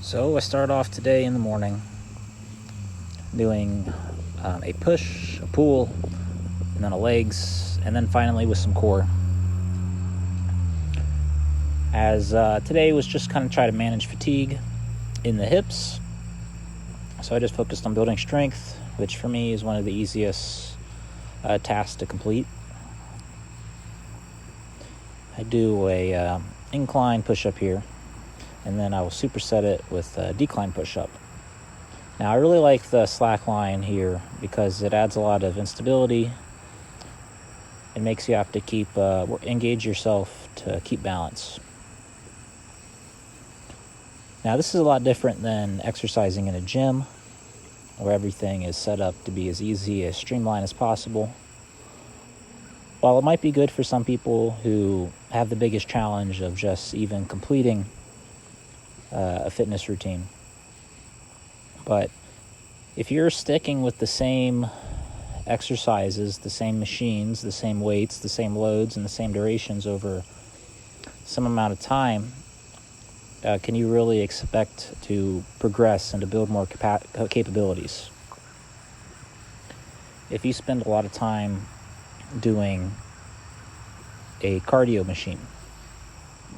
So I start off today in the morning doing a push, a pull, and then a legs, and then finally with some core. As today was just kind of try to manage fatigue in the hips. So I just focused on building strength, which for me is one of the easiest tasks to complete. I do a incline push-up here, and then I will superset it with a decline push-up. Now I really like the slack line here because it adds a lot of instability. It makes you have to engage yourself to keep balance. Now this is a lot different than exercising in a gym where everything is set up to be as easy, as streamlined as possible. While it might be good for some people who have the biggest challenge of just even completing a fitness routine, but if you're sticking with the same exercises, the same machines, the same weights, the same loads, and the same durations over some amount of time, can you really expect to progress and to build more capabilities? If you spend a lot of time doing a cardio machine,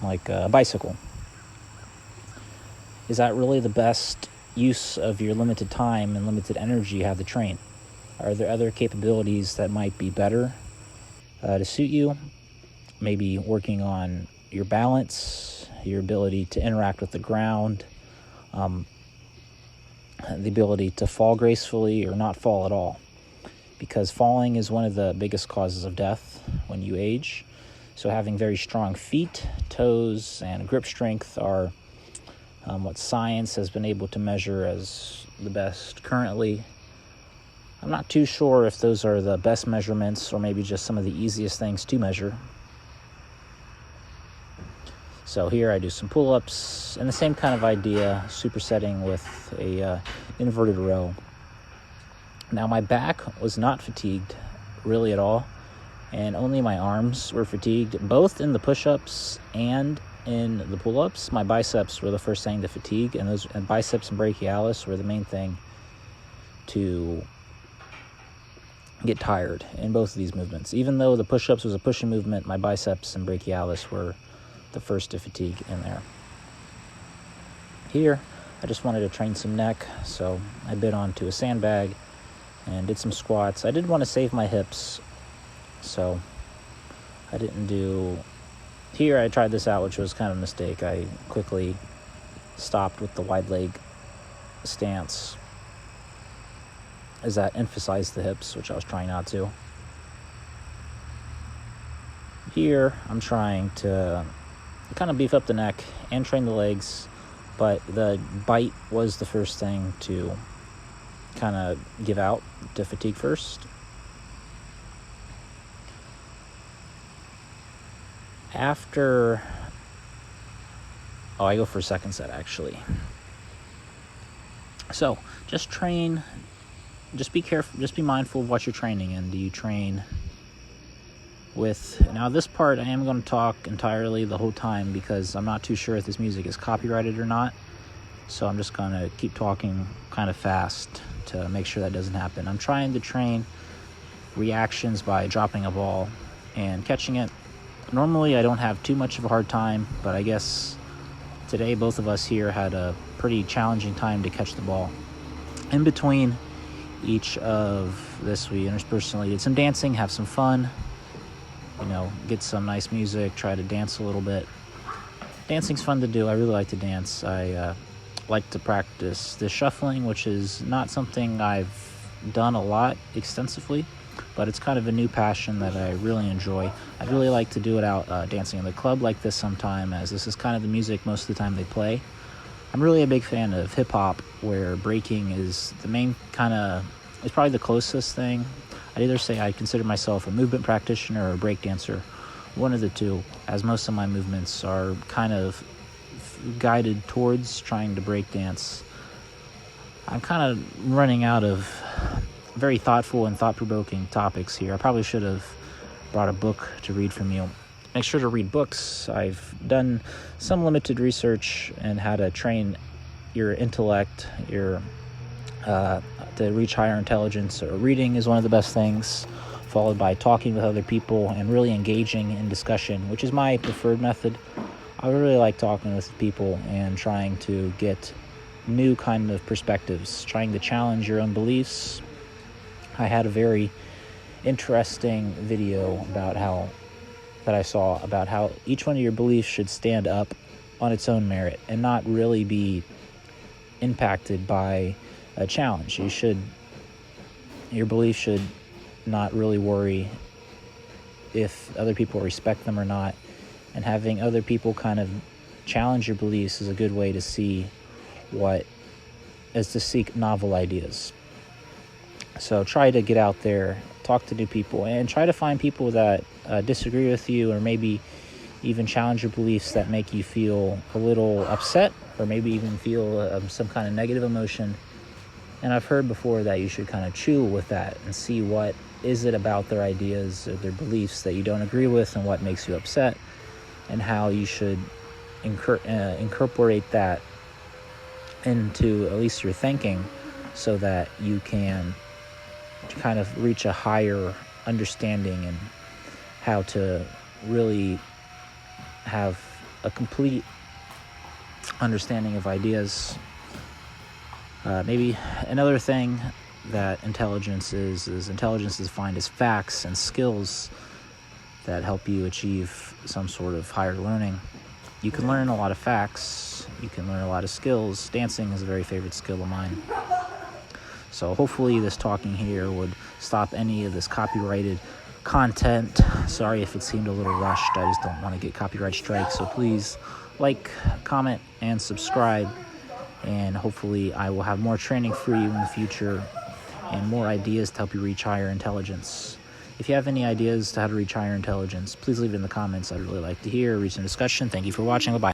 like a bicycle, is that really the best use of your limited time and limited energy you have to train? Are there other capabilities that might be better to suit you? Maybe working on your balance, your ability to interact with the ground, the ability to fall gracefully or not fall at all. Because falling is one of the biggest causes of death when you age. So having very strong feet, toes, and grip strength are what science has been able to measure as the best currently. I'm not too sure if those are the best measurements or maybe just some of the easiest things to measure. So here I do some pull-ups and the same kind of idea, supersetting with a inverted row. Now my back was not fatigued really at all, and only my arms were fatigued, both in the push-ups and in the pull-ups. My biceps were the first thing to fatigue, and biceps and brachialis were the main thing to get tired in both of these movements. Even though the push-ups was a pushing movement, my biceps and brachialis were the first to fatigue in there. Here, I just wanted to train some neck, so I bit onto a sandbag and did some squats. I did want to save my hips, so I didn't do... Here I tried this out, which was kind of a mistake. I quickly stopped with the wide leg stance, as that emphasized the hips, which I was trying not to. Here, I'm trying to kind of beef up the neck and train the legs, but the bite was the first thing to kind of give out to fatigue first. After... I go for a second set, actually. So, just train... Just be careful, just be mindful of what you're training in. Do you train with... Now this part I am going to talk entirely the whole time because I'm not too sure if this music is copyrighted or not. So I'm just going to keep talking kind of fast to make sure that doesn't happen. I'm trying to train reactions by dropping a ball and catching it. Normally I don't have too much of a hard time, but I guess today both of us here had a pretty challenging time to catch the ball. In between each of this, we interpersonally did some dancing, have some fun, get some nice music, try to dance a little bit. Dancing's fun to do. I really like to dance. I like to practice the shuffling, which is not something I've done a lot extensively, but it's kind of a new passion that I really enjoy. I'd really like to do it out dancing in the club like this sometime, as this is kind of the music most of the time they play. I'm really a big fan of hip-hop, where breaking is the main it's probably the closest thing. I'd either say I consider myself a movement practitioner or a break dancer, one of the two, as most of my movements are kind of guided towards trying to break dance. I'm kind of running out of very thoughtful and thought-provoking topics here. I probably should have brought a book to read from you. Make sure to read books. I've done some limited research on how to train your intellect, to reach higher intelligence. Reading is one of the best things, followed by talking with other people and really engaging in discussion, which is my preferred method. I really like talking with people and trying to get new kind of perspectives, trying to challenge your own beliefs. I had a very interesting video that I saw about how each one of your beliefs should stand up on its own merit and not really be impacted by a challenge. Your belief should not really worry if other people respect them or not, and having other people kind of challenge your beliefs is a good way to seek novel ideas. So try to get out there, talk to new people, and try to find people that disagree with you, or maybe even challenge your beliefs that make you feel a little upset, or maybe even feel some kind of negative emotion. And I've heard before that you should kind of chew with that and see what is it about their ideas or their beliefs that you don't agree with, and what makes you upset, and how you should incorporate that into at least your thinking, so that you can kind of reach a higher understanding and how to really have a complete understanding of ideas. Maybe another thing that intelligence is defined as facts and skills that help you achieve some sort of higher learning. You can learn a lot of facts, you can learn a lot of skills. Dancing is a very favorite skill of mine. So hopefully this talking here would stop any of this copyrighted content. Sorry if it seemed a little rushed. I just don't want to get copyright strikes. So please like, comment, and subscribe. And hopefully I will have more training for you in the future and more ideas to help you reach higher intelligence. If you have any ideas to how to reach higher intelligence, please leave it in the comments. I'd really like to hear a recent discussion. Thank you for watching. Bye-bye.